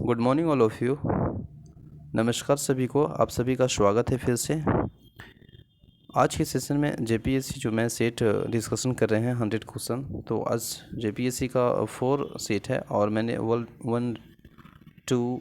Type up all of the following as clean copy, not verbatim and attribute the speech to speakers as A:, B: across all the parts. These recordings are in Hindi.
A: Good morning all of you. नमस्कार सभी को, आप सभी का स्वागत है फिर से। आज के सेशन में जेपीएससी जो मैं सेट डिस्कशन कर रहे हैं 100 क्वेश्चन। तो आज जेपीएससी का 4 सेट है और मैंने 1 2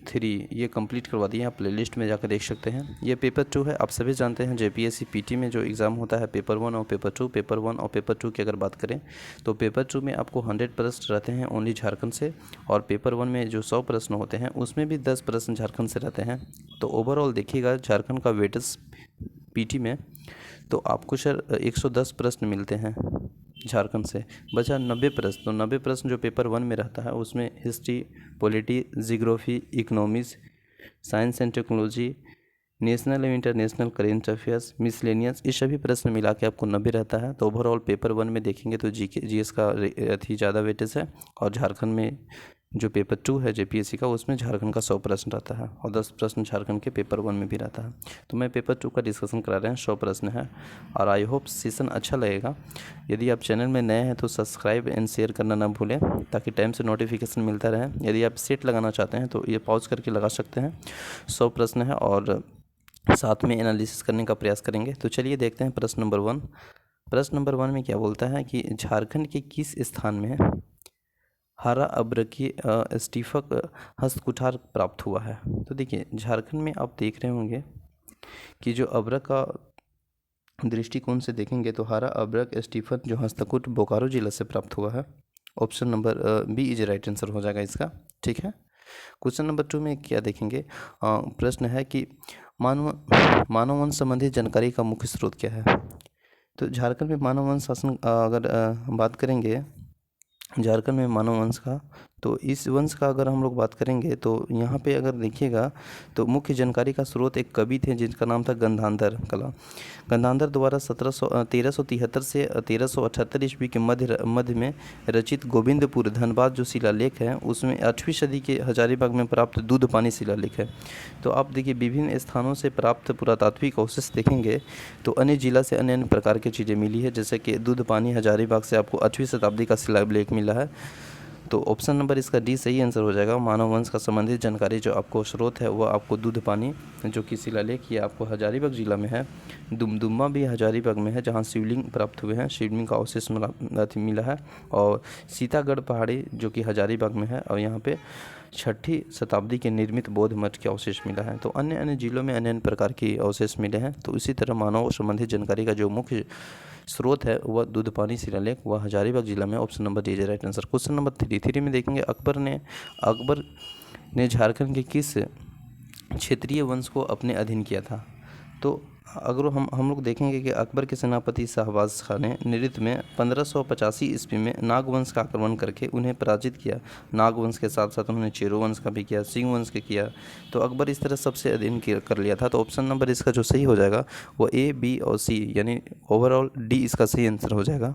A: 3 ये कंप्लीट करवा दिए। आप प्लेलिस्ट में जाकर देख सकते हैं। ये पेपर 2 है। आप सभी जानते हैं जेपीएससी पीटी में जो एग्ज़ाम होता है पेपर 1 और पेपर 2। पेपर 1 और पेपर 2 की अगर बात करें तो पेपर 2 में आपको 100 प्रश्न रहते हैं ओनली झारखंड से, और पेपर 1 में जो 100 प्रश्न होते हैं उसमें भी 10 प्रश्न झारखंड से रहते हैं। तो ओवरऑल देखिएगा झारखंड का वेटेज पीटी में तो आपको सर 110 प्रश्न मिलते हैं झारखंड से। बचा 90 प्रश्न। तो 90 प्रश्न जो पेपर 1 में रहता है उसमें history, polity, geography, economics, science and technology, national एवं इंटरनेशनल करेंट अफेयर्स, मिसलेनियस, ये सभी प्रश्न मिला के आपको 90 रहता है। तो ओवरऑल पेपर 1 में देखेंगे तो जीएस का अति ज़्यादा वेटेज है, और झारखंड में जो पेपर 2 है जेपीएससी का उसमें झारखंड का 100 प्रश्न रहता है और 10 प्रश्न झारखंड के पेपर 1 में भी रहता है। तो मैं पेपर 2 का डिस्कशन करा रहे हैं, 100 प्रश्न है और आई होप सेशन अच्छा लगेगा। यदि आप चैनल में नए हैं तो सब्सक्राइब एंड शेयर करना ना भूलें ताकि टाइम से नोटिफिकेशन मिलता रहे। यदि आप सेट लगाना चाहते हैं तो ये पॉज करके लगा सकते हैं। 100 प्रश्न है और साथ में एनालिसिस करने का प्रयास करेंगे। तो चलिए देखते हैं प्रश्न नंबर 1। प्रश्न नंबर 1 में क्या बोलता है कि झारखंड के किस स्थान में हरा अब्रकी स्टीफक हस्तकुठार प्राप्त हुआ है। तो देखिए झारखंड में आप देख रहे होंगे कि जो अब्रक का दृष्टिकोण से देखेंगे तो हरा अब्रक स्टीफन जो हस्तकुट बोकारो जिला से प्राप्त हुआ है। Option number B is right answer हो जाएगा इसका। ठीक है। क्वेश्चन नंबर 2 में क्या देखेंगे, प्रश्न है कि मानव वंश संबंधी जानकारी का मुख्य स्रोत क्या है। तो झारखंड में मानव वंश शासन अगर बात करेंगे झारखंड में मानव वंश का, तो इस वंश का अगर हम लोग बात करेंगे तो यहाँ पे अगर देखिएगा तो मुख्य जानकारी का स्रोत एक कवि थे जिनका नाम था गंधाधर कला। गंधाधर द्वारा 1373 से 1378 ईस्वी के मध्य में रचित गोविंदपुर धनबाद जो शिलालेख है उसमें 8वीं सदी के हजारीबाग में प्राप्त दूध पानी शिलालेख है। तो आप देखिए विभिन्न स्थानों से प्राप्त पुरातात्विक अवशेष देखेंगे तो अन्य जिला से अन्य अन्य प्रकार की चीज़ें मिली है, जैसे कि दूध पानी हजारीबाग से आपको 8वीं शताब्दी का शिलालेख मिला है। तो ऑप्शन नंबर इसका डी सही आंसर हो जाएगा। मानव वंश का संबंधित जानकारी जो आपको स्रोत है वह आपको दूध पानी जो कि शिलालेख ये आपको हजारीबाग जिला में है। दुमदुमा भी हजारीबाग में है जहां शिवलिंग प्राप्त हुए हैं, शिवलिंग का अवशेष मिला है। और सीतागढ़ पहाड़ी जो कि हजारीबाग में है और यहाँ पे 6ठी शताब्दी के निर्मित बौद्ध मठ के अवशेष मिला है। तो अन्य अन्य जिलों में अन्य अन्य प्रकार के अवशेष मिले हैं। तो इसी तरह मानव संबंधित जानकारी का जो मुख्य स्रोत है वह दूध पानी शिलालेख वह हजारीबाग जिला में। Option number D is right answer. Question number 3 में देखेंगे अकबर ने झारखंड के किस क्षेत्रीय वंश को अपने अधीन किया था। तो अगर हम लोग देखेंगे कि अकबर के सेनापति शाहबाज खान ने नृत्य में 1585 ईस्वी में नागवंश का आक्रमण करके उन्हें पराजित किया। नागवंश के साथ साथ उन्होंने चेरो वंश का भी किया, सिंह वंश का किया। तो अकबर इस तरह सबसे अधीन कर लिया था। तो ऑप्शन नंबर इसका जो सही हो जाएगा वो ए, बी और सी यानी ओवरऑल डी इसका सही आंसर हो जाएगा।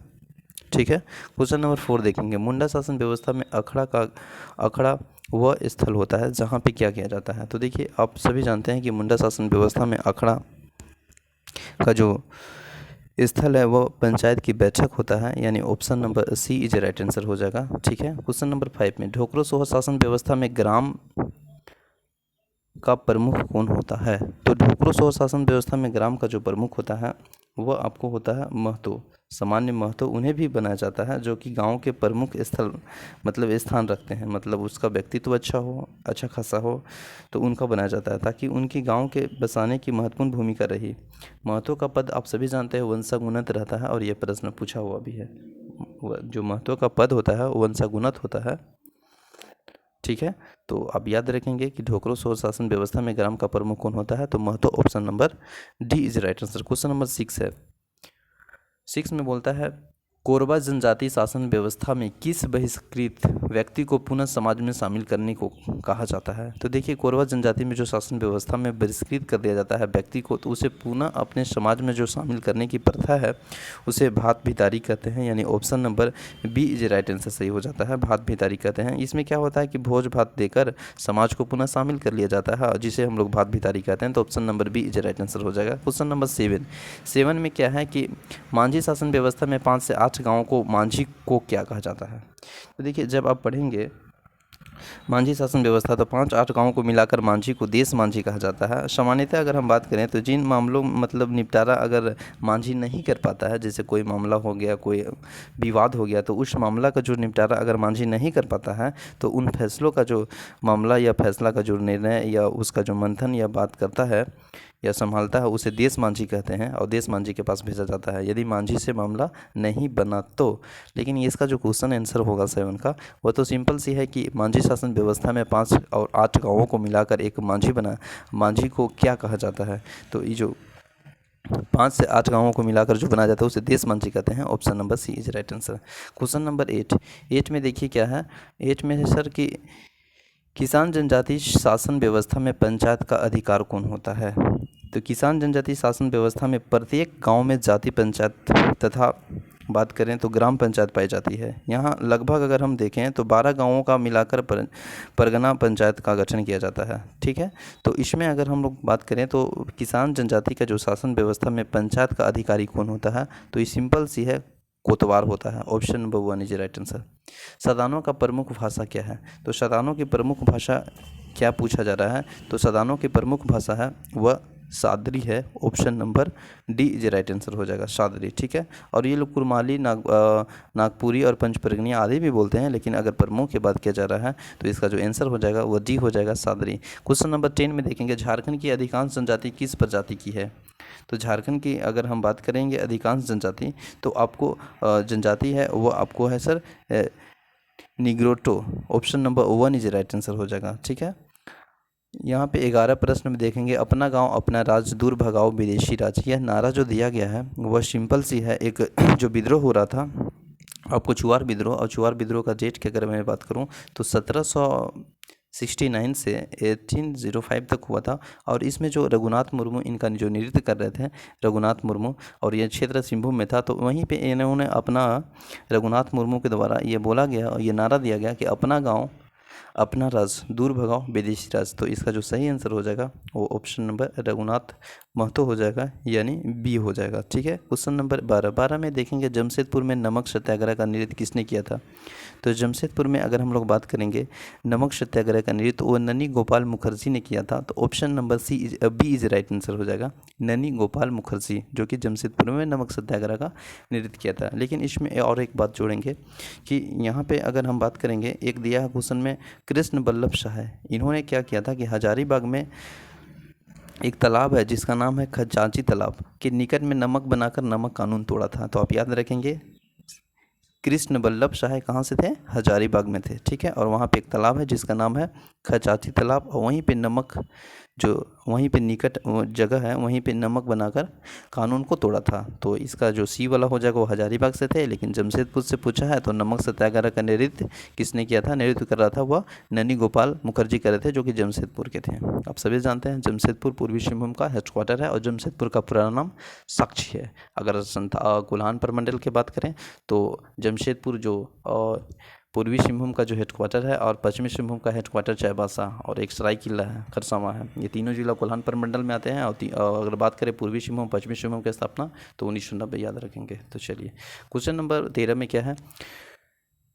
A: ठीक है। क्वेश्चन नंबर 4 देखेंगे मुंडा शासन व्यवस्था में अखड़ा वह स्थल होता है जहाँ पे क्या किया जाता है। तो देखिए आप सभी जानते हैं कि मुंडा शासन व्यवस्था में अखड़ा का जो स्थल है वो पंचायत की बैठक होता है, यानी option number C is right answer हो जाएगा। ठीक है। क्वेश्चन नंबर 5 में ढोकरो सोह शासन व्यवस्था में ग्राम का प्रमुख कौन होता है। तो ढोकरो सोह शासन व्यवस्था में ग्राम का जो प्रमुख होता है वह आपको होता है महतो। सामान्य महतो उन्हें भी बनाया जाता है जो कि गांव के प्रमुख स्थल मतलब स्थान रखते हैं, मतलब उसका व्यक्तित्व अच्छा हो, अच्छा खासा हो, तो उनका बनाया जाता है ताकि उनकी गांव के बसाने की महत्वपूर्ण भूमिका रही। महतो का पद आप सभी जानते हैं वंशागुणत रहता है और यह प्रश्न पूछा हुआ भी है। जो महतो का पद होता है वो वंशागुणत होता है। ठीक है। तो आप याद रखेंगे कि ढोकरो सोह शासन व्यवस्था में ग्राम का प्रमुख कौन होता है। तो Mahto option number D is right answer. Question number 6 है। 6 में बोलता है कोरबा जनजाति शासन व्यवस्था में किस बहिष्कृत व्यक्ति को पुनः समाज में शामिल करने को कहा जाता है। तो देखिए कोरबा जनजाति में जो शासन व्यवस्था में बहिष्कृत कर दिया जाता है व्यक्ति को, तो उसे पुनः अपने समाज में जो शामिल करने की प्रथा है उसे भात भितारी कहते हैं, यानी option number B is right answer सही हो जाता है। भात भितारी कहते हैं। इसमें क्या होता है कि भोज भात देकर समाज को पुनः शामिल कर लिया जाता है जिसे हम लोग भात भितारी कहते हैं। तो option number B is right answer हो जाएगा। क्वेश्चन नंबर 7 में क्या है कि मांझी शासन व्यवस्था में 5 से 8 गाँव को मांझी को क्या कहा जाता है। तो देखिए जब आप पढ़ेंगे मांझी शासन व्यवस्था, तो 5-8 गाँवों को मिलाकर मांझी को देश मांझी कहा जाता है। सामान्यतः अगर हम बात करें तो जिन मामलों मतलब निपटारा अगर मांझी नहीं कर पाता है, जैसे कोई मामला हो गया, कोई विवाद हो गया, तो उस मामला का जो निपटारा अगर मांझी नहीं कर पाता है तो उन फैसलों का जो मामला या फैसला का जो निर्णय या उसका जो मंथन या बात करता है या संभालता है उसे देश मांझी कहते हैं और देश मांझी के पास भेजा जाता है यदि मांझी से मामला नहीं बना तो। लेकिन ये इसका जो क्वेश्चन आंसर होगा 7 का, वह तो सिंपल सी है कि मांझी शासन व्यवस्था में 5 और 8 गाँवों को मिलाकर एक मांझी बना। मांझी को क्या कहा जाता है, तो ये जो 5 से 8 गाँवों को मिलाकर जो बनाया जाता है उसे देश मांझी कहते हैं। Option number C is right answer. Question number 8 में देखिए क्या है। 8 में है सर कि किसान जनजाति शासन व्यवस्था में पंचायत का अधिकार कौन होता है। तो किसान जनजाति शासन व्यवस्था में प्रत्येक गांव में जाति पंचायत तथा बात करें तो ग्राम पंचायत पाई जाती है। यहाँ लगभग अगर हम देखें तो 12 गांवों का मिलाकर परगना पंचायत का गठन किया जाता है। ठीक है, तो इसमें अगर हम लोग बात करें तो किसान जनजाति का जो शासन व्यवस्था में पंचायत का अधिकारी कौन होता है, तो ये सिंपल सी है, कोतवाल होता है। Option number 1 is right answer. सदानों का प्रमुख भाषा क्या है, तो सदानों की प्रमुख भाषा क्या पूछा जा रहा है, तो सदानों की प्रमुख भाषा है वह सादरी है। Option number D is right answer हो जाएगा, सादरी। ठीक है, और ये लोग कुरमाली, नागपुरी और पंचपरगनिया आदि भी बोलते हैं, लेकिन अगर प्रमुख की बात किया जा रहा है तो इसका जो आंसर हो जाएगा वो डी हो जाएगा, सादरी। क्वेश्चन नंबर 10 में देखेंगे झारखंड की अधिकांश जनजाति किस प्रजाति की है। तो झारखंड की अगर हम बात करेंगे अधिकांश जनजाति, तो आपको जनजाति है वो आपको है sir Negrito. Option number 1 is right answer हो जाएगा। ठीक है, यहाँ पे 11 प्रश्न में देखेंगे अपना गांव अपना राज दूर भगाओ विदेशी राज। यह नारा जो दिया गया है वह सिंपल सी है। एक जो विद्रोह हो रहा था आपको चुआर विद्रोह, और चुआर विद्रोह का डेट की अगर मैं बात करूँ तो 1769 से 1805 तक हुआ था। और इसमें जो रघुनाथ मुर्मू इनका जो नेतृत्व कर रहे थे, रघुनाथ मुर्मू, और यह क्षेत्र सिंहभूम में था, तो वहीं पे इन्होंने अपना रघुनाथ मुर्मू के द्वारा ये बोला गया और ये नारा दिया गया कि अपना गांव अपना राज दूर भगाओ विदेशी राज। तो इसका जो सही आंसर हो जाएगा वो ऑप्शन नंबर रघुनाथ महतो हो जाएगा, यानी बी हो जाएगा। ठीक है, क्वेश्चन नंबर 12 में देखेंगे जमशेदपुर में नमक सत्याग्रह का नेतृत्व किसने किया था। तो जमशेदपुर में अगर हम लोग बात करेंगे नमक सत्याग्रह का नेतृत्व वो ननी गोपाल मुखर्जी ने किया था। तो option number B is right answer हो जाएगा, ननी गोपाल मुखर्जी, जो कि जमशेदपुर में नमक सत्याग्रह का नेतृत्व किया था। लेकिन इसमें और एक बात जोड़ेंगे कि यहाँ पे अगर हम बात करेंगे एक दिया है क्वेश्चन में कृष्ण बल्लभ शाह, इन्होंने क्या किया था कि हजारीबाग में एक तालाब है जिसका नाम है खजांची तालाब के निकट में नमक बनाकर नमक कानून तोड़ा था। तो आप याद रखेंगे कृष्ण बल्लभ शाह कहाँ से थे, हजारीबाग में थे। ठीक है, और वहाँ पे एक तालाब है जिसका नाम है खजांची तालाब, और वहीं पे नमक जो वहीं पे निकट जगह है वहीं पे नमक बनाकर कानून को तोड़ा था। तो इसका जो सी वाला हो जाएगा वो हजारीबाग से थे, लेकिन जमशेदपुर से पूछा है तो नमक सत्याग्रह का नेतृत्व किसने किया था, नेतृत्व कर रहा था वह ननी गोपाल मुखर्जी कर रहे थे, जो कि जमशेदपुर के थे। आप सभी जानते हैं जमशेदपुर पूर्वी सिंहभूम का हेडक्वार्टर है और जमशेदपुर का पुराना नाम साक्षी है। अगर कोल्हान प्रमंडल की बात करें तो जमशेदपुर जो पूर्वी सिंहभूम का जो हेडक्वार्टर है और पश्चिमी सिंहभूम का हेडक्वार्टर चाईबासा और एक सरायकेला है, खरसावां है। ये तीनों जिला कोल्हान प्रमंडल में आते हैं। और अगर बात करें पूर्वी सिंहभूम पश्चिमी सिंहभूम की स्थापना तो 1990 याद रखेंगे। तो चलिए क्वेश्चन नंबर 13 में क्या है,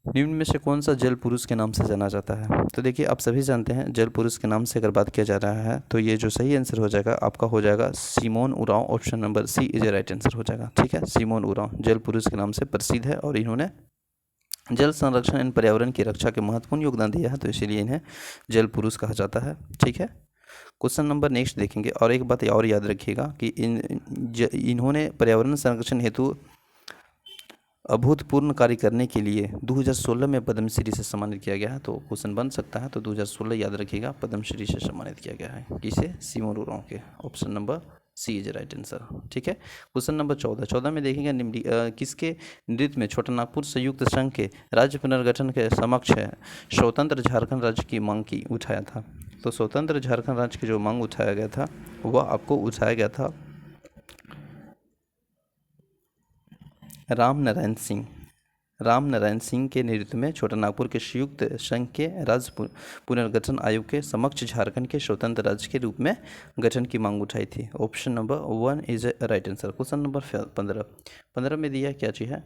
A: निम्न में से कौन सा जल पुरुष के नाम से जाना जाता है। तो देखिए आप सभी जानते हैं जल पुरुष के नाम से अगर बात किया जा रहा है तो ये जो सही आंसर हो जाएगा आपका हो जाएगा Simon Oraon. Option number C is right answer हो जाएगा। ठीक है, सिमोन उरांव जल पुरुष के नाम से प्रसिद्ध है और इन्होंने जल संरक्षण एवं पर्यावरण की रक्षा के महत्वपूर्ण योगदान दिया है, तो इसीलिए इन्हें जल पुरुष कहा जाता है। ठीक है, क्वेश्चन नंबर नेक्स्ट देखेंगे। और एक बात और याद रखिएगा कि इन्होंने पर्यावरण संरक्षण हेतु अभूतपूर्व कार्य करने के लिए 2016 में पद्मश्री से सम्मानित किया गया है। तो क्वेश्चन बन सकता है, तो 2016 याद रखिएगा पद्मश्री से सम्मानित किया गया है किसे, सिमोन उरांव के। Option number C is right answer. ठीक है, क्वेश्चन नंबर 14 में देखेंगे किसके नेतृत्व में छोटानागपुर संयुक्त संघ के राज्य पुनर्गठन के समक्ष है स्वतंत्र झारखंड राज्य की मांग की उठाया था। तो स्वतंत्र झारखंड राज्य की जो मांग उठाया गया था वह आपको उठाया गया था राम नारायण सिंह के नेतृत्व में छोटानागपुर के संयुक्त संघ के राज्य पुनर्गठन आयोग के समक्ष झारखंड के स्वतंत्र राज्य के रूप में गठन की मांग उठाई थी। Option number 1 is right answer. Question number 15 में दिया क्या चीज़ है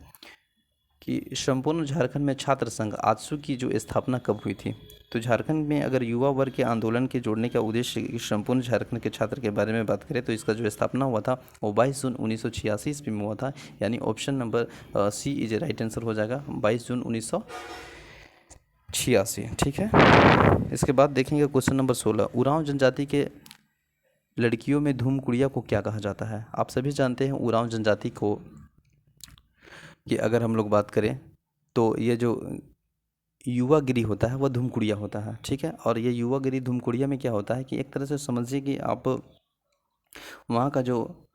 A: कि संपूर्ण झारखंड में छात्र संघ आजसू की जो स्थापना कब हुई थी। तो झारखंड में अगर युवा वर्ग के आंदोलन के जोड़ने का उद्देश्य संपूर्ण झारखंड के छात्र के बारे में बात करें तो इसका जो स्थापना हुआ था वो 22 जून 1986 ईस्वी में हुआ था, यानी option number C is right answer हो जाएगा, 22 जून 1986। ठीक है, इसके बाद देखेंगे क्वेश्चन नंबर 16, उरांव जनजाति के लड़कियों में धूम कुड़िया को क्या कहा जाता है। आप सभी जानते हैं उरांव जनजाति को कि अगर हम लोग बात करें तो ये जो युवागिरी होता है वह धूमकुड़िया होता है। ठीक है, और ये युवागिरी धूमकुड़िया में क्या होता है कि एक तरह से समझिए कि आप वहाँ का जो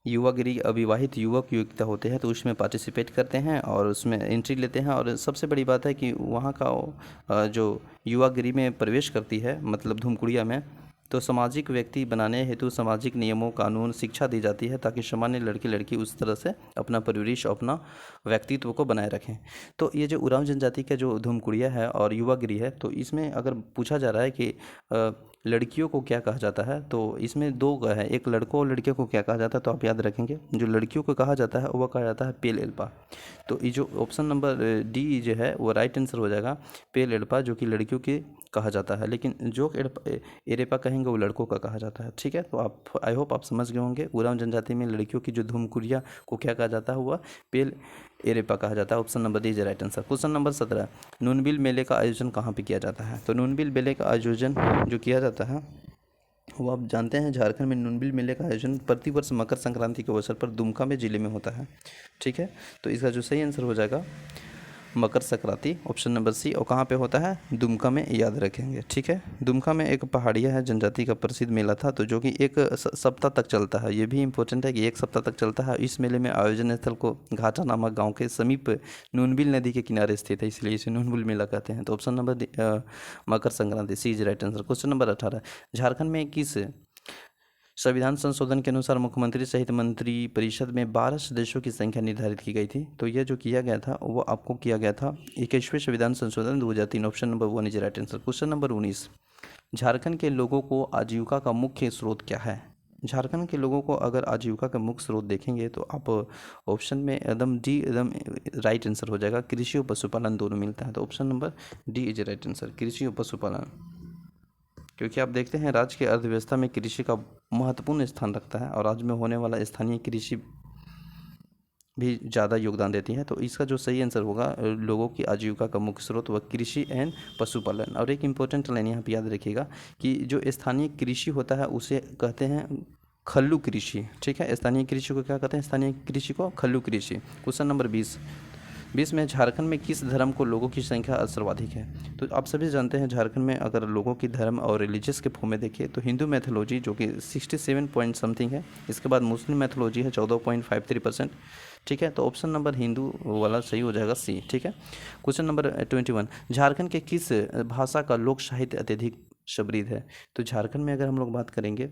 A: युवागिरी अविवाहित युवक युवतियाँ होते हैं तो उसमें पार्टिसिपेट करते हैं और उसमें एंट्री लेते हैं। और सबसे बड़ी बात है कि वहाँ का जो युवागिरी में प्रवेश करती है मतलब धूमकुड़िया में, तो सामाजिक व्यक्ति बनाने हेतु सामाजिक नियमों कानून शिक्षा दी जाती है ताकि सामान्य लड़के लड़की उस तरह से अपना परिवेश अपना व्यक्तित्व को बनाए रखें। तो ये जो उरांव जनजाति का जो धूमकुड़िया है और युवागिरी है, तो इसमें अगर पूछा जा रहा है कि लड़कियों को क्या कहा जाता है, तो इसमें दो है, एक लड़कों और लड़कियों को क्या कहा जाता है। तो आप याद रखेंगे जो लड़कियों को कहा जाता है वह कहा जाता है पेल एल्पा। तो ये जो ऑप्शन नंबर डी जो है वो राइट आंसर हो जाएगा, पेल एल्पा, जो कि लड़कियों के कहा जाता है, लेकिन जो एरेपा कहेंगे वो लड़कों का कहा जाता है। ठीक है, तो आप आई होप आप समझ गए होंगे उरांव जनजाति में लड़कियों की जो धूमकुड़िया को क्या कहा जाता है वह पेल एरेपा कहा जाता है। Option number D is right answer. Question number 17, नूनबिल मेले का आयोजन कहाँ पे किया जाता है। तो नूनबिल मेले का आयोजन जो किया जाता है वो आप जानते हैं झारखंड में नूनबिल मेले का आयोजन प्रतिवर्ष मकर संक्रांति के अवसर पर दुमका में जिले में होता है। ठीक है, तो इसका जो सही आंसर हो जाएगा मकर संक्रांति, ऑप्शन नंबर सी। और कहाँ पे होता है, दुमका में, याद रखेंगे। ठीक है, दुमका में एक पहाड़िया है जनजाति का प्रसिद्ध मेला था, तो जो कि एक सप्ताह तक चलता है। ये भी इंपॉर्टेंट है कि एक सप्ताह तक चलता है। इस मेले में आयोजन स्थल को घाटा नामक गांव के समीप नूनबिल नदी के किनारे स्थित है, इसलिए इसे नूनबिल मेला कहते हैं। तो option number Makar Sankranti, C is right answer. Question number 18, Jharkhand में किस संविधान संशोधन के अनुसार मुख्यमंत्री सहित मंत्री परिषद में 12 सदस्यों की संख्या निर्धारित की गई थी। तो यह जो किया गया था वो आपको किया गया था 21वें संविधान संशोधन 2003, option number 1 is right answer. Question number 19, Jharkhand के लोगों को आजीविका का मुख्य स्रोत क्या है। झारखंड के लोगों को अगर आजीविका का मुख्य स्रोत देखेंगे तो आप ऑप्शन में एकदम डी एकदम राइट आंसर हो जाएगा, कृषि और पशुपालन दोनों मिलता है। तो option number D is right answer, कृषि और पशुपालन, क्योंकि आप देखते हैं राज्य की अर्थव्यवस्था में कृषि का महत्वपूर्ण स्थान रखता है और राज्य में होने वाला स्थानीय कृषि भी ज़्यादा योगदान देती है। तो इसका जो सही आंसर होगा लोगों की आजीविका का मुख्य स्रोत वह कृषि एंड पशुपालन। और एक इम्पोर्टेंट लाइन यहाँ पे याद रखिएगा कि जो स्थानीय कृषि होता है उसे कहते हैं खल्लू कृषि। ठीक है, स्थानीय कृषि को क्या कहते हैं, स्थानीय कृषि को खल्लू कृषि। क्वेश्चन नंबर 20 में झारखंड में किस धर्म को लोगों की संख्या सर्वाधिक है। तो आप सभी जानते हैं झारखंड में अगर लोगों की धर्म और रिलीजियस के फॉर्म में देखिए तो हिंदू मैथोलॉजी जो कि 67 पॉइंट समथिंग है, इसके बाद मुस्लिम मैथोलॉजी है 14.53%। ठीक है, तो ऑप्शन नंबर हिंदू वाला सही हो जाएगा, सी। ठीक है, क्वेश्चन नंबर 21, झारखंड के किस भाषा का लोक साहित्य अत्यधिक समृद्ध है। तो झारखंड में अगर हम लोग बात करेंगे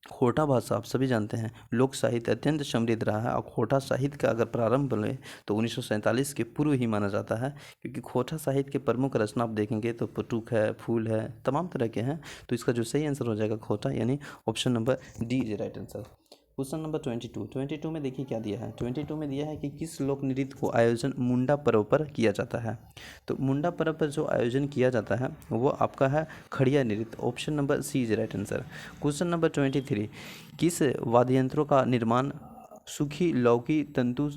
A: खोटा भाषा, आप सभी जानते हैं लोक साहित्य अत्यंत समृद्ध रहा है। और खोटा साहित्य का अगर प्रारंभ ले तो 1947 के पूर्व ही माना जाता है, क्योंकि खोटा साहित्य के प्रमुख रचना आप देखेंगे तो पटुक है, फूल है, तमाम तरह के हैं। तो इसका जो सही आंसर हो जाएगा खोटा, यानी option number D is right answer. Question number 22 में देखिए क्या दिया है। 22 में दिया है कि किस लोक नृत्य को आयोजन मुंडा पर्व पर किया जाता है। तो मुंडा पर्व पर जो आयोजन किया जाता है वो आपका है खड़िया नृत्य, option number C is right answer. Question number 23, किस वाद्य यंत्रों का निर्माण सूखी लौकी तंतु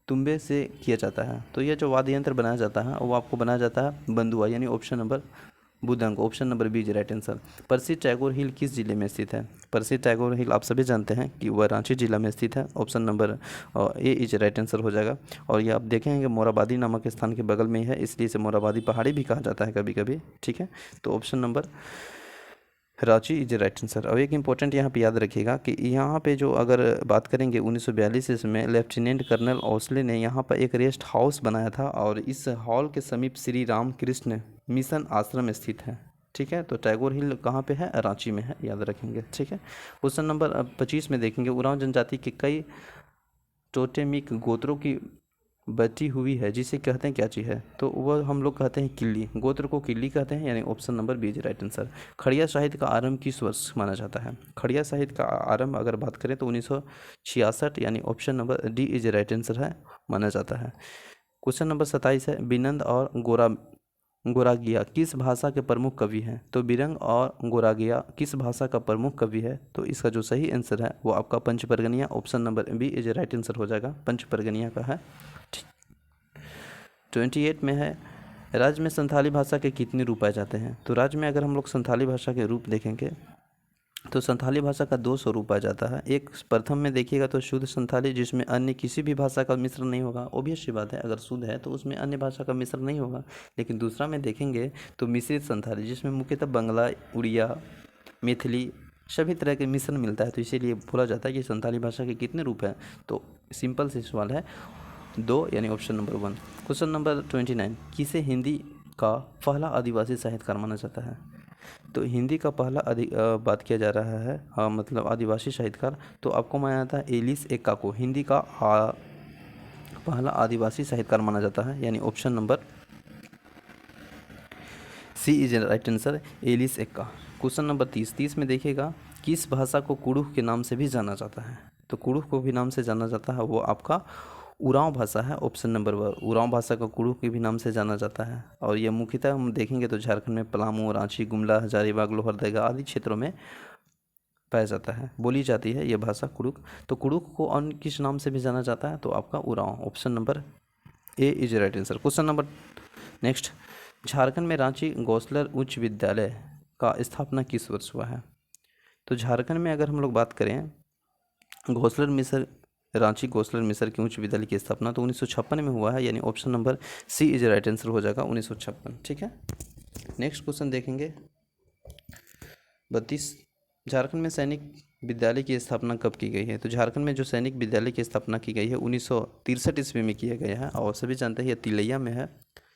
A: तुम्बे से किया जाता है। तो यह जो वाद्य यंत्र बनाया जाता है वो आपको बनाया जाता है बंदुआ, यानी ऑप्शन नंबर बुदंग, option number B is right answer. परसी टैगोर हिल किस जिले में स्थित है। परसी टैगोर हिल आप सभी जानते हैं कि वह रांची जिला में स्थित है, option number A is right answer हो जाएगा। और ये आप देखेंगे मोराबादी नामक स्थान के बगल में ही है, इसलिए इसे मोराबादी पहाड़ी भी कहा जाता है कभी कभी। ठीक है, तो option number Ranchi is right answer. और एक इंपॉर्टेंट यहाँ पे याद रखिएगा कि यहाँ पे जो अगर बात करेंगे 1942 में लेफ्टिनेंट कर्नल ओसले ने यहाँ पर एक रेस्ट हाउस बनाया था और इस हॉल के समीप श्री रामकृष्ण मिशन आश्रम स्थित है। ठीक है, तो टैगोर हिल कहाँ पे है, रांची में है, याद रखेंगे। ठीक है, क्वेश्चन नंबर 25 में देखेंगे उरांव जनजाति के कई टोटेमिक गोत्रों की बची हुई है जिसे कहते हैं क्या चीज़ है। तो वह हम लोग कहते हैं किल्ली, गोत्र को किल्ली कहते हैं, यानी option number B is right answer. Kharia साहित्य का आरंभ किस वर्ष माना जाता है। खड़िया साहित्य का आरंभ अगर बात करें तो 1966, यानी option number D is right answer है, माना जाता है। क्वेश्चन नंबर 27 है, बिनंद और गोरागिया किस भाषा के प्रमुख कवि हैं? तो बिरंग और गोरागिया किस भाषा का प्रमुख कवि है? तो इसका जो सही आंसर है वो आपका Panchpargania, option number B is right answer हो जाएगा, पंचपर्गनिया का है। 28 में है, राज्य में संथाली भाषा के कितने रूप पाए जाते हैं? तो राज्य में अगर हम लोग संथाली भाषा के रूप देखेंगे तो संथाली भाषा का 2 स्वरूप आ जाता है। एक प्रथम में देखिएगा तो शुद्ध संथाली, जिसमें अन्य किसी भी भाषा का मिश्रण नहीं होगा। ऑब्वियस सी बात है, अगर शुद्ध है तो उसमें अन्य भाषा का मिश्रण नहीं होगा। लेकिन दूसरा में देखेंगे तो मिश्रित संथाली, जिसमें मुख्यतः बंगला, उड़िया, मैथिली सभी तरह के मिश्रण मिलता है। तो इसीलिए बोला जाता है कि संथाली भाषा के कितने रूप हैं? तो सिंपल से सवाल है 2, यानी ऑप्शन नंबर 1। क्वेश्चन नंबर 29, किसे हिंदी का पहला आदिवासी साहित्यकार माना जाता है? तो हिंदी का पहला बात किया जा रहा है, मतलब आदिवासी साहित्यकार, तो आपको माना जाता है एलिस एक्का को हिंदी का पहला आदिवासी साहित्यकार माना जाता है, यानी option number C is right answer, Alice Ekka. Question number 30 में देखिएगा, किस भाषा को कुड़ुख के नाम से भी जाना जाता है? तो कुड़ुख को भी नाम से जाना जाता है, वो आपका उरांव भाषा है, ऑप्शन नंबर 1। उरांव भाषा को कुड़ुख के भी नाम से जाना जाता है, और यह मुख्यतः हम देखेंगे तो झारखंड में पलामू, रांची, गुमला, हजारीबाग, लोहरदगा आदि क्षेत्रों में पाया जाता है, बोली जाती है यह भाषा कुड़ुख। तो कुड़ुख को अन्य किस नाम से भी जाना जाता है? तो आपका Oraon, option number A is right answer. Question number next, Jharkhand में रांची गौसलर उच्च विद्यालय का स्थापना किस वर्ष हुआ है? तो झारखंड में अगर हम लोग बात करें रांची गौसलर मिसर के उच्च विद्यालय की स्थापना तो 1956 में हुआ है, यानी option number C is right answer हो जाएगा, 1956। ठीक है, नेक्स्ट क्वेश्चन देखेंगे 32, झारखंड में सैनिक विद्यालय की स्थापना कब की गई है? तो झारखंड में जो सैनिक विद्यालय की स्थापना की गई है 1963 ईस्वी में किया गया है, और सभी जानते हैं यह तिलैया में है,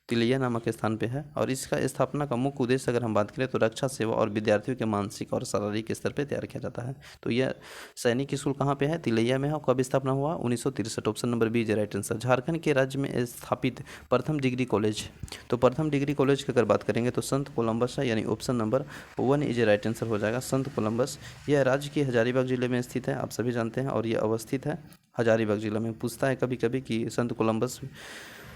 A: तिलैया नामक स्थान पे है। और इसका स्थापना का मुख्य उद्देश्य अगर हम बात करें तो रक्षा सेवा और विद्यार्थियों के मानसिक और शारीरिक स्तर पे तैयार किया जाता है। तो यह सैनिक स्कूल कहाँ पे है? तिलैया में है। और कब स्थापना हुआ? 1963, option number B is right answer. Jharkhand के राज्य में स्थापित प्रथम डिग्री कॉलेज, तो प्रथम डिग्री कॉलेज की अगर बात करेंगे तो संत कोलंबस है, यानी option number 1 is right answer हो जाएगा, संत कोलंबस। यह राज्य के हजारीबाग जिले में स्थित है, आप सभी जानते हैं, और यह अवस्थित है हजारीबाग जिले में। पूछता है कभी कभी कि संत कोलंबस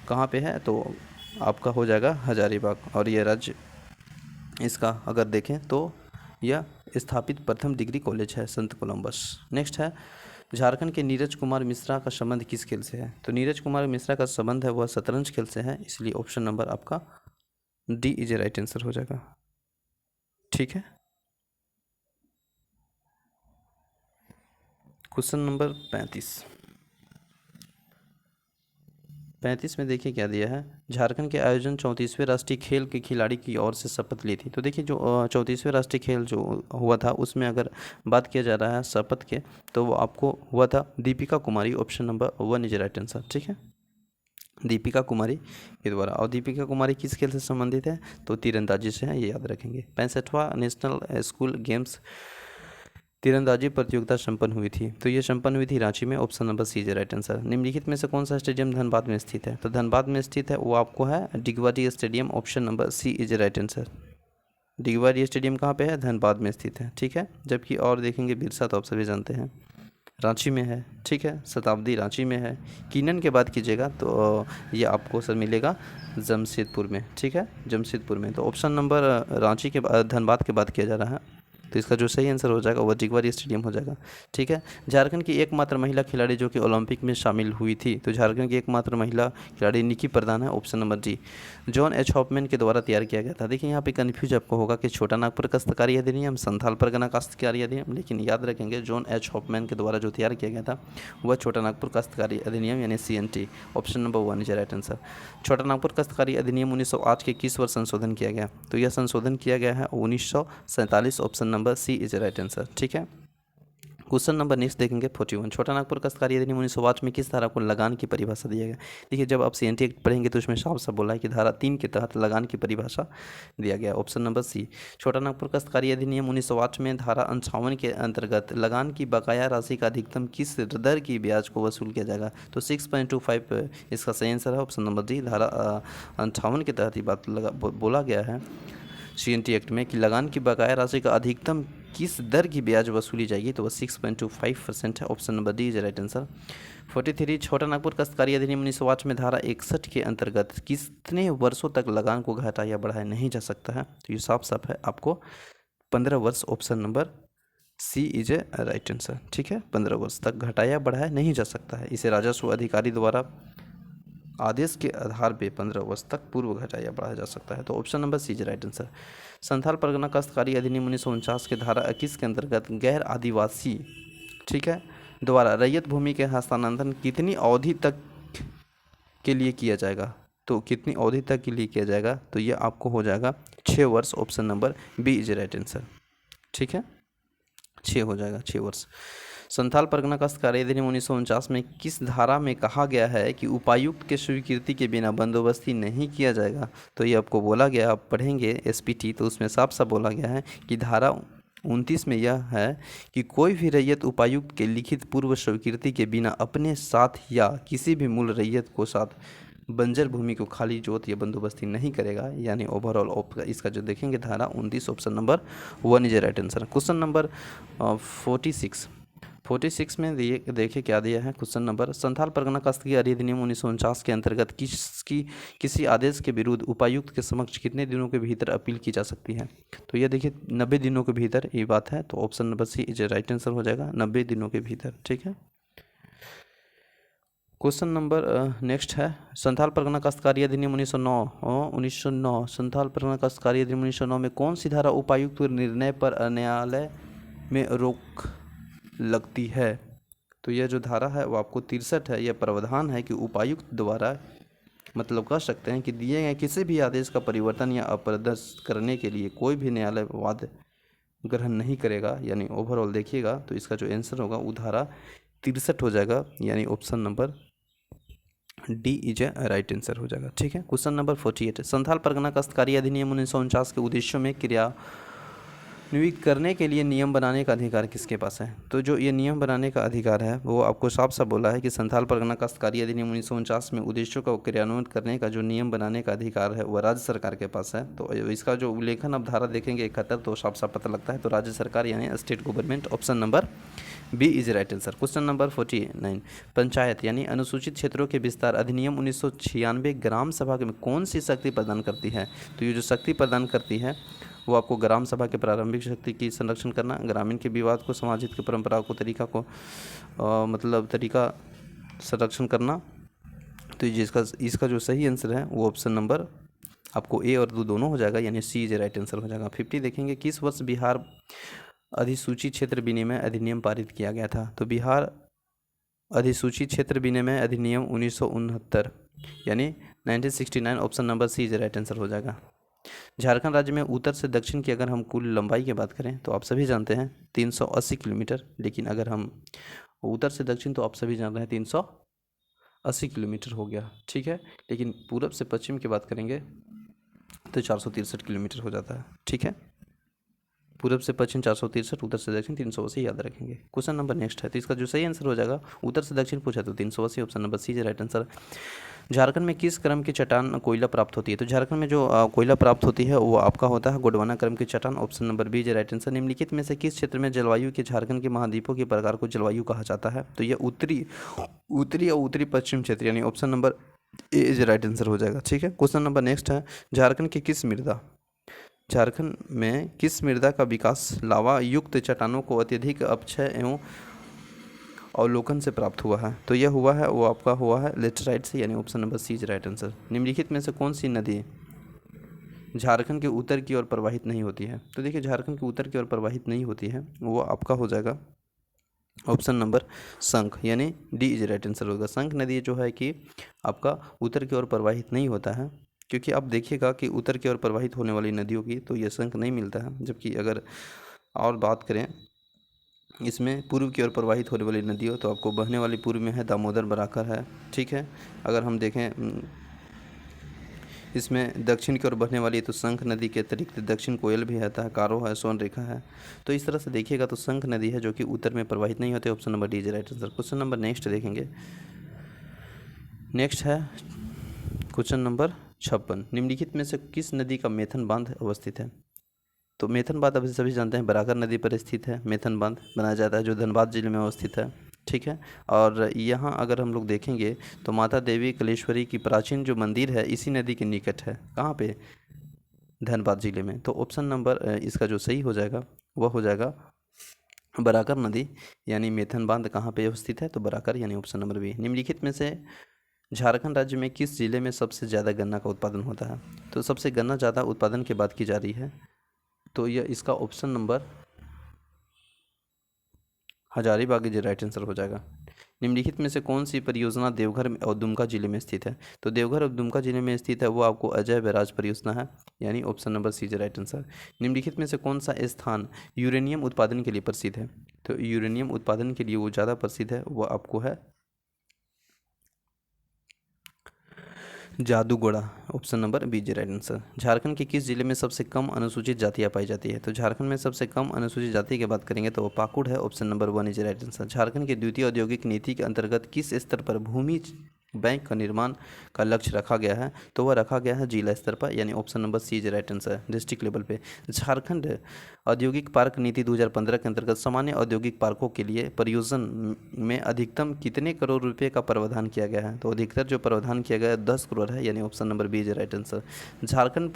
A: कहाँ पे है, तो आपका हो जाएगा हजारीबाग। और ये राज्य इसका अगर देखें तो यह स्थापित प्रथम डिग्री कॉलेज है, संत कोलंबस। नेक्स्ट है, झारखंड के नीरज कुमार मिश्रा का संबंध किस खेल से है? तो नीरज कुमार मिश्रा का संबंध है वह शतरंज खेल से है, इसलिए ऑप्शन नंबर आपका डी इज राइट आंसर हो जाएगा। ठीक है, क्वेश्चन नंबर 35 में देखिए क्या दिया है, झारखंड के आयोजन 34वें राष्ट्रीय खेल के खिलाड़ी की ओर से शपथ ली थी। तो देखिए जो 34वें राष्ट्रीय खेल जो हुआ था उसमें अगर बात किया जा रहा है शपथ के, तो वो आपको हुआ था Deepika Kumari, option number 1 is right answer. ठीक है, दीपिका कुमारी के द्वारा। और दीपिका कुमारी किस खेल से संबंधित है? तो तीरंदाजी से है, ये याद रखेंगे। 65वां नेशनल स्कूल गेम्स तीरंदाजी प्रतियोगिता संपन्न हुई थी, तो ये संपन्न हुई थी रांची में, option number C is right answer. निम्नलिखित में से कौन सा स्टेडियम धनबाद में स्थित है? तो धनबाद में स्थित है वो आपको है Digwadi stadium, option number C is right answer. Digwadi stadium कहाँ पे है? धनबाद में स्थित है। ठीक है, जबकि और देखेंगे बिरसा तो आप सभी जानते हैं रांची में है। ठीक है, शताब्दी रांची में है। कीनन के बात कीजिएगा तो ये आपको सर मिलेगा जमशेदपुर में। ठीक है, जमशेदपुर में। तो ऑप्शन नंबर रांची के धनबाद के बात किया जा रहा है, तो इसका जो सही आंसर हो जाएगा वह डिगवाड़ी स्टेडियम हो जाएगा। ठीक है, झारखंड की एकमात्र महिला खिलाड़ी जो कि ओलंपिक में शामिल हुई थी, तो झारखंड की एकमात्र महिला खिलाड़ी निकी प्रधान है, option number D. John H Hoffman के द्वारा तैयार किया गया था। देखिए यहाँ पे कन्फ्यूज आपको होगा कि छोटा नागपुर काश्तकारी अधिनियम, संथाल परगना काश्तकारी अधिनियम, लेकिन याद रखेंगे जॉन एच हॉफमैन के द्वारा जो तैयार किया गया था वह छोटा नागपुर काश्तकारी अधिनियम, यानी CNT, option number 1 is right answer. छोटा नागपुर काश्तकारी अधिनियम 1908 के किस वर्ष संशोधन किया गया? तो यह संशोधन किया गया है 1947, option number C is right answer. ठीक है, क्वेश्चन नंबर नेक्स्ट देखेंगे 41, छोटा नागपुर काश्तकारी अधिनियम 1905 में किस धारा को लगान की परिभाषा दिया गया? देखिए जब आप CNT एक्ट पढ़ेंगे तो उसमें साफ साफ बोला है कि धारा 3 के तहत लगान की परिभाषा दिया गया, ऑप्शन नंबर सी। छोटा नागपुर काश्तकारी अधिनियम 1908 में धारा 58 के अंतर्गत लगान की बकाया राशि का अधिकतम किस दर की ब्याज को वसूल किया जाएगा? तो 6.25 इसका सही आंसर है, ऑप्शन नंबर डी। धारा 58 के तहत ये बात बोला गया है CNT एक्ट में कि लगान की बकाया राशि का अधिकतम किस दर की ब्याज वसूली जाएगी, तो वह 6.25% है। Option number D is right answer. 43 छोटा नागपुर काश्तकारी अधिनियम 1908 में धारा 61 के अंतर्गत कितने वर्षों तक लगान को घटाया या बढ़ाया नहीं जा सकता है, तो ये साफ साफ है आपको 15 वर्ष। Option number C is a right answer. ठीक है, 15 वर्ष तक घटाया बढ़ाया नहीं जा सकता है। इसे राजस्व अधिकारी द्वारा आदेश के आधार पे 15 वर्ष तक पूर्व घटाया बढ़ाया जा सकता है, तो option number C is right answer. Santhal Pargana काश्तकारी अधिनियम 1949 के धारा 21 के अंतर्गत गैर आदिवासी, ठीक है, द्वारा रैयत भूमि के हस्तांतरण कितनी अवधि तक के लिए किया जाएगा, तो कितनी अवधि तक के लिए किया जाएगा, तो ये आपको हो जाएगा 6 वर्ष। Option number B is right answer. ठीक है, 6 हो जाएगा, 6 वर्ष। संथाल परगना काश्तकारी अधिनियम 1949 में किस धारा में कहा गया है कि उपायुक्त के स्वीकृति के बिना बंदोबस्ती नहीं किया जाएगा, तो ये आपको बोला गया, आप पढ़ेंगे एसपीटी तो उसमें साफ साफ बोला गया है कि धारा 29 में यह है कि कोई भी रैयत उपायुक्त के लिखित पूर्व स्वीकृति के बिना अपने साथ या किसी भी मूल रैयत को साथ बंजर भूमि को खाली जोत या बंदोबस्ती नहीं करेगा, यानी ओवरऑल इसका जो देखेंगे धारा 29 option number 1 is right answer. Question number 46 में देखिए क्या दिया है क्वेश्चन नंबर। संथाल परगना काश्तकारी अधिनियम 1949 के अंतर्गत किसी आदेश के विरुद्ध उपायुक्त के समक्ष कितने दिनों के भीतर अपील की जा सकती है, तो यह देखिए 90 दिनों के भीतर ये बात है, तो option number C is right answer हो जाएगा, 90 दिनों के भीतर। ठीक है, क्वेश्चन नंबर नेक्स्ट है। संथाल परगना काश्तकारी अधिनियम 1909 संथाल परगना काश्तकारी अधिनियम 1909 में कौन सी धारा उपायुक्त निर्णय पर न्यायालय में रोक लगती है, तो यह जो धारा है वो आपको 63 है। यह प्रावधान है कि उपायुक्त द्वारा मतलब कह सकते हैं कि दिए गए किसी भी आदेश का परिवर्तन या अप्रदर्श करने के लिए कोई भी न्यायालय वाद ग्रहण नहीं करेगा, यानी ओवरऑल देखिएगा तो इसका जो आंसर होगा वो धारा 63 हो जाएगा, यानी option number D is a right answer हो जाएगा। ठीक है, क्वेश्चन नंबर 48 संथाल परगना काश्तकारी अधिनियम 1949 के उद्देश्यों में क्रियान्वित करने के लिए नियम बनाने का अधिकार किसके पास है, तो जो ये नियम बनाने का अधिकार है वो आपको साफ साफ बोला है कि संथाल परगना काश्तकारी अधिनियम 1949 में उद्देश्यों का क्रियान्वित करने का जो नियम बनाने का अधिकार है वह राज्य सरकार के पास है। तो इसका जो उल्लेखन अब धारा देखेंगे 71 तो साफ साफ पता लगता है, तो राज्य सरकार यानी state government. Option number B is right answer. Question number 49 panchayat यानी अनुसूचित क्षेत्रों के विस्तार अधिनियम 1996 ग्राम सभा में कौन सी शक्ति प्रदान करती है, तो ये जो शक्ति प्रदान करती है वो आपको ग्राम सभा के प्रारंभिक शक्ति की संरक्षण करना, ग्रामीण के विवाद को, सामाजिक के परंपरा को, तरीका को तरीका संरक्षण करना। तो इसका जो सही आंसर है वो ऑप्शन नंबर आपको ए और दोनों हो जाएगा, यानी सी इज राइट आंसर हो जाएगा। 50 देखेंगे किस वर्ष बिहार अधिसूचित क्षेत्र विनिमय अधिनियम पारित किया गया था, तो बिहार अधिसूचित क्षेत्र विनिमय अधिनियम 1969 यानी 1969 option number C is right answer हो जाएगा। झारखंड राज्य में उत्तर से दक्षिण की अगर हम कुल लंबाई की बात करें तो आप सभी जानते हैं 380 किलोमीटर, लेकिन अगर हम उत्तर से दक्षिण तो आप सभी जान रहे हैं 380 किलोमीटर हो गया। ठीक है, लेकिन पूरब से पश्चिम की बात करेंगे तो 463 किलोमीटर हो जाता है। ठीक है, पूरब से पश्चिम 463, उत्तर से दक्षिण 380 याद रखेंगे। क्वेश्चन नंबर नेक्स्ट है, तो इसका जो सही आंसर हो जाएगा उत्तर से दक्षिण पूछा तो 380, option number C right answer. Jharkhand में किस क्रम की चट्टान कोयला प्राप्त होती है, तो झारखंड में जो कोयला प्राप्त होती है वो आपका होता है गोंडवाना क्रम की चट्टान। Option number B right answer. निम्नलिखित में से किस क्षेत्र में जलवायु के झारखंड के महाद्वीपों के प्रकार को जलवायु कहा जाता है, तो यह उत्तरी और उत्तरी पश्चिम क्षेत्र, यानी option number A is right answer हो जाएगा। ठीक है, क्वेश्चन नंबर नेक्स्ट है। झारखंड में किस मृदा का विकास लावा युक्त चट्टानों को अत्यधिक अपक्षय एवं अवलोकन से प्राप्त हुआ है, तो यह हुआ है वो आपका हुआ है लेटराइट से, यानी option number C is right answer. निम्नलिखित में से कौन सी नदी झारखंड के उत्तर की ओर प्रवाहित नहीं होती है, तो देखिए झारखंड के उत्तर की ओर प्रवाहित नहीं होती है वो आपका हो जाएगा ऑप्शन नंबर शंख, यानी डी इज राइट आंसर होगा। शंख नदी जो है कि आपका उत्तर की ओर प्रवाहित नहीं होता है, क्योंकि आप देखिएगा कि उत्तर की ओर प्रवाहित होने वाली नदियों की तो ये शंख नहीं मिलता है, जबकि अगर और बात करें इसमें पूर्व की ओर प्रवाहित होने वाली नदियों तो आपको बहने वाली पूर्व में है दामोदर बराकर है। ठीक है, अगर हम देखें इसमें दक्षिण की ओर बहने वाली तो शंख नदी के अतिरिक्त दक्षिण कोयल भी आता है, कारो है, सोनरेखा है। तो इस तरह से देखिएगा तो शंख नदी है जो कि उत्तर में प्रवाहित नहीं होते, option number D is right answer. Question number next देखेंगे, नेक्स्ट है क्वेश्चन नंबर 56। निम्नलिखित में से किस नदी का मेथन बांध अवस्थित है, तो मेथन बांध अब सभी जानते हैं बराकर नदी पर स्थित है। मेथन बांध बनाया जाता है जो धनबाद जिले में अवस्थित है, ठीक है। और यहाँ अगर हम लोग देखेंगे तो माता देवी कलेश्वरी की प्राचीन जो मंदिर है इसी नदी के निकट है। कहाँ पे? धनबाद जिले में। तो ऑप्शन नंबर इसका जो सही हो जाएगा वह हो जाएगा बराकर नदी, यानी मेथन बांध कहाँ पे स्थित है? तो बराकर, यानी ऑप्शन नंबर बी। निम्नलिखित में से झारखंड राज्य में किस जिले में सबसे ज़्यादा गन्ना का उत्पादन होता है? तो सबसे गन्ना ज़्यादा उत्पादन की बात की जा रही है, तो यह इसका ऑप्शन नंबर हजारीबाग जो राइट आंसर हो जाएगा। निम्नलिखित में से कौन सी परियोजना देवघर और दुमका जिले में स्थित है? तो देवघर और दुमका जिले में स्थित है वो आपको अजय बैराज परियोजना है, यानी ऑप्शन नंबर सी जो राइट आंसर। निम्नलिखित में से कौन सा स्थान यूरेनियम उत्पादन के लिए प्रसिद्ध है? तो यूरेनियम उत्पादन के लिए वो ज़्यादा प्रसिद्ध है, वो आपको है Jadugoda, option number B right answer. Jharkhand के किस जिले में सबसे कम अनुसूचित जातियां पाई जाती है? तो झारखंड में सबसे कम अनुसूचित जाति की बात करेंगे तो वो पाकुड़ है, option number 1 is right answer. Jharkhand की द्वितीय औद्योगिक नीति के अंतर्गत किस स्तर पर भूमि बैंक का निर्माण का लक्ष्य रखा गया है? तो वह रखा गया है जिला स्तर पर, यानी option number C is right answer, district level पे। झारखंड औद्योगिक पार्क नीति 2015 के अंतर्गत सामान्य औद्योगिक पार्कों के लिए परियोजना में अधिकतम कितने करोड़ रुपए का प्रावधान किया गया है? तो अधिकतर जो प्रावधान किया गया है 10 करोड़ है, यानी option number B is right answer. Jharkhand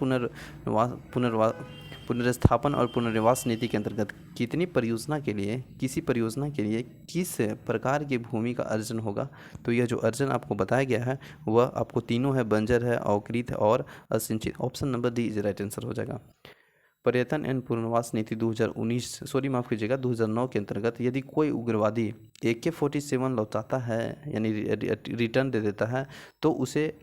A: पुनर्स्थापन और पुनर्वास नीति के अंतर्गत कितनी परियोजना के लिए किसी परियोजना के लिए किस प्रकार की भूमि का अर्जन होगा? तो यह जो अर्जन आपको बताया गया है वह आपको तीनों है, बंजर है, अवकृत है और असिंचित। Option number D is right answer हो जाएगा। पर्यटन एंड पुनर्वास नीति 2009 के अंतर्गत यदि कोई उग्रवादी AK-47 लौटाता है, यानी रिटर्न दे देता है, तो उसे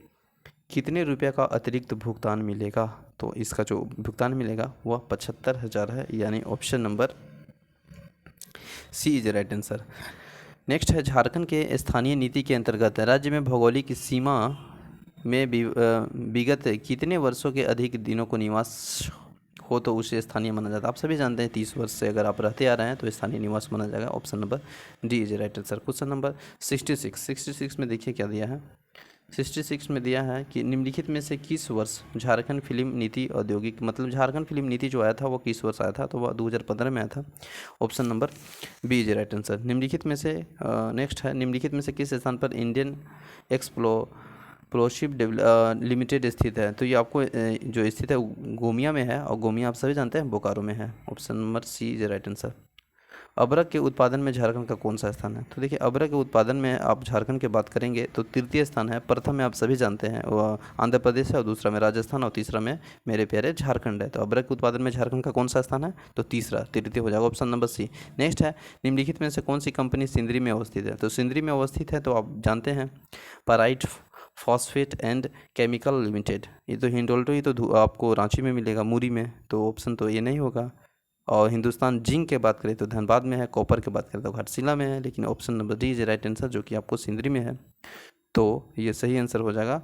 A: कितने रुपये का अतिरिक्त भुगतान मिलेगा? तो इसका जो भुगतान मिलेगा वह 75,000 है, यानी option number C is right answer. Next है झारखंड के स्थानीय नीति के अंतर्गत राज्य में भौगोलिक सीमा में विगत कितने वर्षों के अधिक दिनों को निवास हो तो उसे स्थानीय माना जाता है? आप सभी जानते हैं 30 वर्ष से अगर आप रहते आ रहे हैं तो स्थानीय निवास माना जाएगा, option number D is right answer. Question number 66 में देखिए क्या दिया है। 66 में दिया है कि निम्नलिखित में से किस वर्ष झारखंड फिल्म नीति औद्योगिक, मतलब झारखंड फिल्म नीति जो आया था वो किस वर्ष आया था? तो वह 2015 में आया था, option number B is right answer. निम्नलिखित में से नेक्स्ट है, निम्नलिखित में से किस स्थान पर इंडियन एक्सप्लोसिव लिमिटेड स्थित है? तो ये आपको जो स्थित है गोमिया में है, और गोमिया आप सभी जानते हैं बोकारो में है, option number C is right answer. अबरक के उत्पादन में झारखंड का कौन सा स्थान है? तो देखिए अबरक के उत्पादन में आप झारखंड की बात करेंगे तो तृतीय स्थान है। प्रथम में आप सभी जानते हैं वह आंध्र प्रदेश है, और दूसरा में राजस्थान, और तीसरा में मेरे प्यारे झारखंड है। तो अबरक के उत्पादन में झारखंड का कौन सा स्थान है? तो तीसरा, तृतीय हो जाएगा, ऑप्शन नंबर सी। नेक्स्ट है, निम्नलिखित में से कौन सी कंपनी सिंदरी में अवस्थित है? तो सिंदरी में अवस्थित है तो आप जानते हैं पाराइट फॉस्फेट एंड केमिकल लिमिटेड। ये तो हिंडोल्टो, ये तो आपको रांची में मिलेगा, मुरी में, तो ऑप्शन तो ये नहीं होगा। और हिंदुस्तान जिंक के बात करें तो धनबाद में है, कॉपर के बात करें तो घाटशिला में है, लेकिन option number D is right answer जो कि आपको सिंदरी में है, तो ये सही आंसर हो जाएगा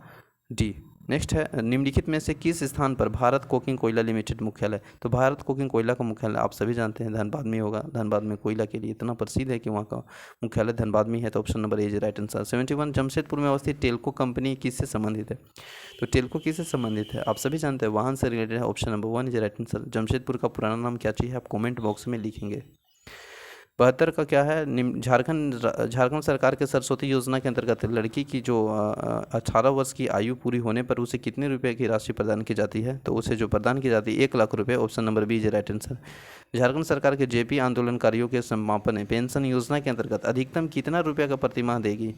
A: डी। नेक्स्ट है, निम्नलिखित में से किस स्थान पर भारत कोकिंग कोयला लिमिटेड मुख्यालय? तो भारत कोकिंग कोयला का मुख्यालय आप सभी जानते हैं धनबाद में होगा। धनबाद में कोयला के लिए इतना प्रसिद्ध है कि वहाँ का मुख्यालय धनबाद में है, तो option number A is right answer. 71 Jamshedpur में अवस्थित टेल्को कंपनी किससे संबंधित है? तो टेल्को किससे संबंधित है? आप सभी जानते हैं वाहन से रिलेटेड है, option number 1 is right answer. Jamshedpur का पुराना नाम क्या चाहिए आप कॉमेंट बॉक्स में लिखेंगे। 72 का क्या है, झारखंड सरकार के सरस्वती योजना के अंतर्गत लड़की की जो 18 वर्ष की आयु पूरी होने पर उसे कितने रुपए की राशि प्रदान की जाती है? तो उसे जो प्रदान की जाती है 1 लाख रुपए, option number B is right answer. Jharkhand सरकार के जेपी आंदोलनकारियों के समापन पेंशन योजना के अंतर्गत अधिकतम कितना रुपये का प्रतिमाह देगी?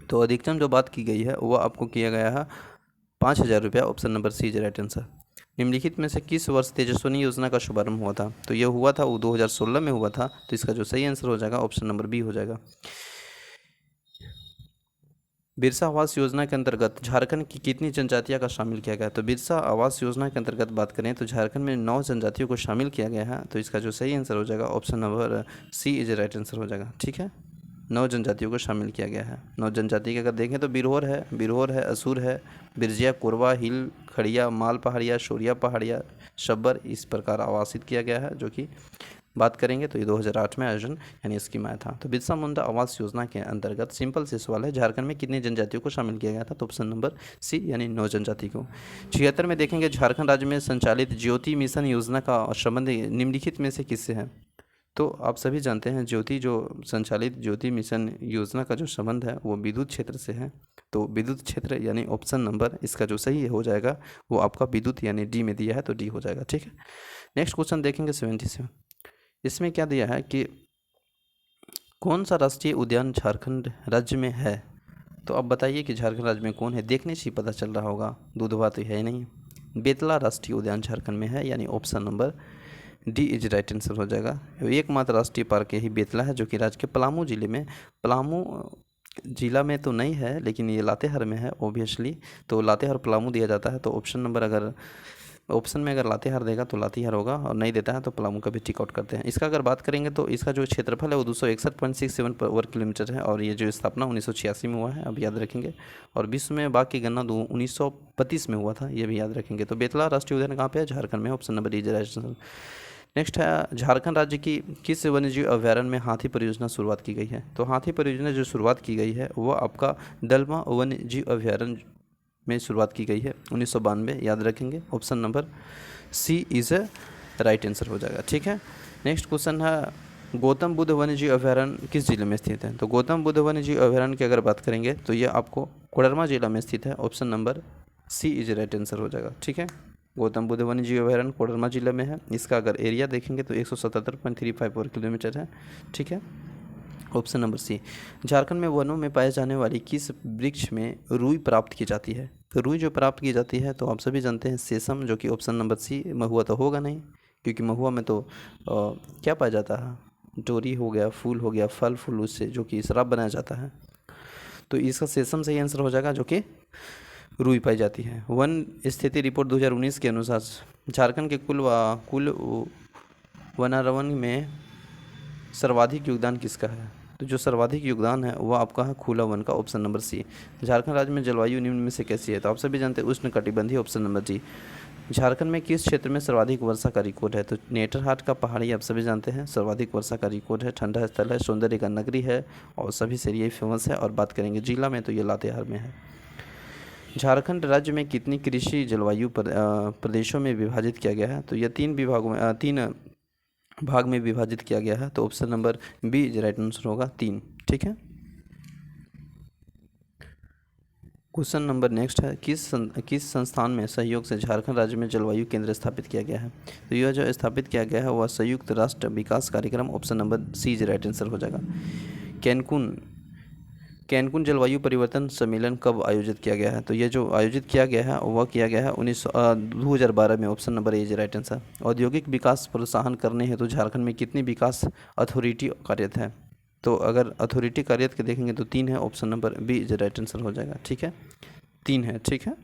A: तो अधिकतम जो बात की गई है वो आपको किया गया है 5,000 रुपया, option number C is right answer. निम्नलिखित में से किस वर्ष तेजस्विनी योजना का शुभारंभ हुआ था? तो यह हुआ था वो 2016 में हुआ था, तो इसका जो सही आंसर हो जाएगा ऑप्शन नंबर बी हो जाएगा। बिरसा आवास योजना के अंतर्गत झारखंड की कितनी जनजातियों का शामिल किया गया? तो बिरसा आवास योजना के अंतर्गत बात करें तो झारखंड में 9 जनजातियों को शामिल किया गया है, तो इसका जो सही आंसर हो जाएगा option number C is right answer हो जाएगा, ठीक है। 9 जनजातियों को शामिल किया गया है। 9 जनजाति के अगर देखें तो बिरहोर है, असुर है, बिरजिया, कोरवा, हिल, खड़िया, माल पहाड़िया, शोरिया पहाड़िया, शब्बर, इस प्रकार आवासित किया गया है, जो कि बात करेंगे तो ये 2008 में आयोजन यानी स्कीम आया था। तो बिरसा मुंडा आवास योजना के अंतर्गत सिंपल से सवाल है, झारखंड में कितनी जनजातियों को शामिल किया गया था? तो ऑप्शन नंबर सी यानी 9 जनजाति को। 76 में देखेंगे झारखंड राज्य में संचालित ज्योति मिशन योजना का संबंध निम्नलिखित में से किससे है? तो आप सभी जानते हैं जो संचालित ज्योति मिशन योजना का जो संबंध है वो विद्युत क्षेत्र से है। तो विद्युत क्षेत्र यानी ऑप्शन नंबर इसका जो सही हो जाएगा वो आपका विद्युत यानी डी में दिया है, तो डी हो जाएगा। ठीक है, नेक्स्ट क्वेश्चन देखेंगे 77। इसमें क्या दिया है कि कौन सा राष्ट्रीय उद्यान झारखंड राज्य में है? तो अब बताइए कि झारखंड राज्य में कौन है, देखने से ही पता चल रहा होगा, दूधवा तो है ही नहीं। बेतला राष्ट्रीय उद्यान झारखंड में है यानी option number D is right answer हो जाएगा। एकमात्र राष्ट्रीय पार्क यही बेतला है जो कि राज्य के पलामू जिले में, पलामू जिला में तो नहीं है लेकिन ये लातेहार में है ऑब्वियसली, तो लातेहार पलामू दिया जाता है। तो ऑप्शन नंबर अगर ऑप्शन में अगर लातेहार देगा तो लातेहार होगा और नहीं देता है तो पलामू का भी टिक आउट करते हैं। इसका अगर बात करेंगे तो इसका जो क्षेत्रफल है वो 261.67 वर्ग किलोमीटर है और ये जो स्थापना 1986 में हुआ है, अब याद रखेंगे। और विश्व में बाघ की गणना 1935 में हुआ था, ये भी याद रखेंगे। तो बेतला राष्ट्रीय उद्यान कहाँ पे है? झारखंड में, option number D right. Next है झारखंड राज्य की किस वन्यजीव अभ्यारण्य में हाथी परियोजना शुरुआत की गई है? तो हाथी परियोजना जो शुरुआत की गई है वो आपका दलमा वन्यजीव अभ्यारण्य में शुरुआत की गई है 1992, याद रखेंगे। Option number C is a right answer हो जाएगा। ठीक है, नेक्स्ट क्वेश्चन है गौतम बुद्ध वन्यजीव अभ्यारण्य किस जिले में स्थित है? तो गौतम बुद्ध वन्यजीव अभ्यारण्य की अगर बात करेंगे तो ये आपको कोडरमा जिला में स्थित है, option number C is right answer हो जाएगा। ठीक है, गौतम बुद्ध वन्यजीव अभ्यारण्य कोडरमा जिला में है। इसका अगर एरिया देखेंगे तो 177.35 वर्ग किलोमीटर है। ठीक है, ऑप्शन नंबर सी। झारखंड में वनों में पाए जाने वाली किस वृक्ष में रुई प्राप्त की जाती है? तो रुई जो प्राप्त की जाती है तो आप सभी जानते हैं सेसम, जो कि ऑप्शन नंबर सी। महुआ तो होगा नहीं क्योंकि महुआ में तो क्या पाया जाता है? डोरी हो गया, फूल हो गया, फल फूल उससे जो कि शराब बनाया जाता है। तो इसका सेसम सही आंसर हो जाएगा जो कि रुई पाई जाती है। वन स्थिति रिपोर्ट 2019 के अनुसार झारखंड के कुल वनारवन में सर्वाधिक योगदान किसका है? तो जो सर्वाधिक योगदान है वो आपका है खुला वन का, ऑप्शन नंबर सी। झारखंड राज्य में जलवायु निम्न में से कैसी है? तो आप सभी जानते हैं उष्णकटिबंधीय, ऑप्शन नंबर जी। झारखंड में किस क्षेत्र में सर्वाधिक वर्षा का रिकॉर्ड है? तो नेतरहाट का पहाड़ी आप सभी जानते हैं सर्वाधिक वर्षा का रिकॉर्ड है, ठंडा स्थल है, सौंदर्य का नगरी है और सभी से ये फेमस है। और बात करेंगे जिला में तो ये लातेहार में है। झारखंड राज्य में कितनी कृषि जलवायु प्रदेशों में विभाजित किया गया है? तो यह तीन भाग में विभाजित किया गया है, तो option number B right answer होगा 3। ठीक है, क्वेश्चन नंबर नेक्स्ट है किस संस्थान में सहयोग से झारखंड राज्य में जलवायु केंद्र स्थापित किया गया है? तो यह जो स्थापित किया गया है वह संयुक्त राष्ट्र विकास कार्यक्रम, option number C right answer हो जाएगा। कैनकुन जलवायु परिवर्तन सम्मेलन कब आयोजित किया गया है? तो ये जो आयोजित किया गया है वह किया गया है 2012 में, option number A right answer. औद्योगिक विकास प्रोत्साहन करने हेतु झारखंड में कितनी विकास अथॉरिटी कार्यरत है? तो अगर अथॉरिटी कार्यरत के देखेंगे तो 3 है, option number B right answer हो जाएगा। ठीक है, 3 है। ठीक है,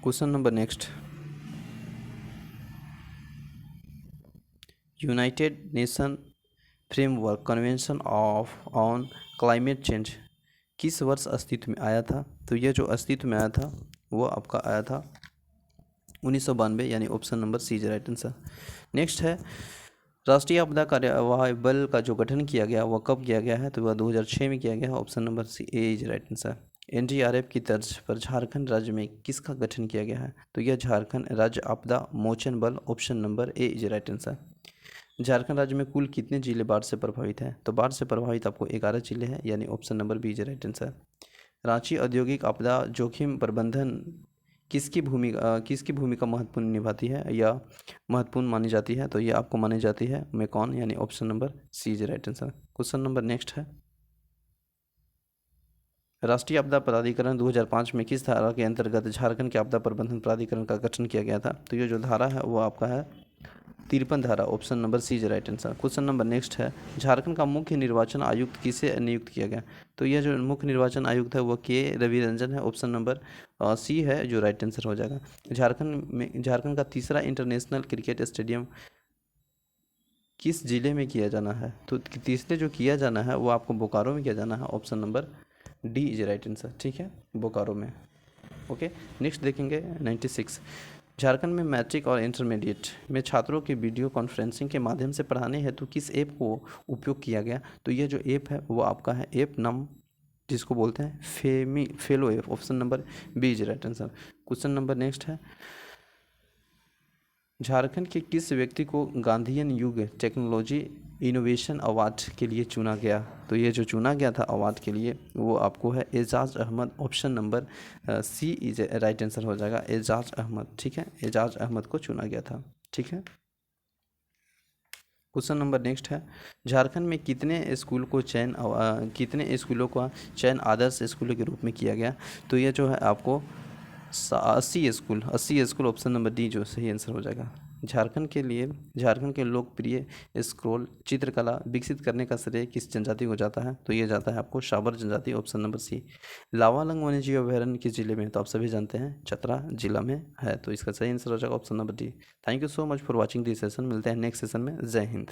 A: question number next, United Nation framework convention on climate change किस वर्ष अस्तित्व में आया था? तो यह जो अस्तित्व में आया था वो आपका आया था 1992 यानी option number C right answer. Next है राष्ट्रीय आपदा कार्यवाही बल का जो गठन किया गया वह कब किया गया है? तो वह 2006 में किया गया है, option number C is right answer. NDRF की तर्ज पर झारखंड राज्य में किसका गठन किया गया है? तो यह झारखंड राज्य आपदा मोचन बल, option number A is right answer. Jharkhand राज्य में कुल कितने जिले बाढ़ से प्रभावित हैं? तो बाढ़ से प्रभावित आपको 11 जिले हैं यानी option number B is right answer. Ranchi औद्योगिक आपदा जोखिम प्रबंधन किसकी भूमिका महत्वपूर्ण निभाती है या महत्वपूर्ण मानी जाती है? तो ये आपको मानी जाती है मेकॉन यानी option number C is right answer. Question number next है राष्ट्रीय आपदा प्राधिकरण 2005 में किस धारा के अंतर्गत झारखंड के आपदा प्रबंधन प्राधिकरण का गठन किया गया था? तो ये जो धारा है वो आपका है 53 धारा, option number C is right answer. Question number next है झारखंड का मुख्य निर्वाचन आयुक्त किसे नियुक्त किया गया? तो यह जो मुख्य निर्वाचन आयुक्त है वो के रवि रंजन है, ऑप्शन नंबर सी है जो राइट आंसर हो जाएगा। झारखंड का तीसरा इंटरनेशनल क्रिकेट स्टेडियम किस जिले में किया जाना है? तो तीसरे जो किया जाना है वो आपको बोकारो में किया जाना है, option number D is right answer. ठीक है, बोकारो में। ओके, नेक्स्ट देखेंगे 96 झारखंड में मैट्रिक और इंटरमीडिएट में छात्रों के वीडियो कॉन्फ्रेंसिंग के माध्यम से पढ़ाने हेतु किस ऐप को उपयोग किया गया? तो ये जो ऐप है वो आपका है ऐप नाम, जिसको बोलते हैं fellow app. Option number B is right answer. Question number next है, झारखंड के किस व्यक्ति को गांधीयन युग टेक्नोलॉजी इनोवेशन अवार्ड के लिए चुना गया? तो ये जो चुना गया था अवार्ड के लिए वो आपको है Ejaz Ahmad. Option number C is right answer हो जाएगा, एजाज अहमद। ठीक है, एजाज अहमद को चुना गया था। ठीक है, क्वेश्चन नंबर नेक्स्ट है, झारखंड में कितने स्कूलों का चयन आदर्श स्कूलों के रूप में किया गया? तो ये जो है आपको 80 स्कूल। ऑप्शन नंबर डी जो सही आंसर हो जाएगा। झारखंड के लोकप्रिय स्क्रॉल चित्रकला विकसित करने का श्रेय किस जनजाति को जाता है? तो ये जाता है आपको शाबर जनजाति। ऑप्शन नंबर सी। लावालंग वन्यजीव अभयारण्य किस जिले में? तो आप सभी जानते हैं चतरा जिला में है, तो इसका सही आंसर हो जाएगा option number D. Thank you so much for watching this session. मिलते हैं नेक्स्ट सेशन में। जय हिंद।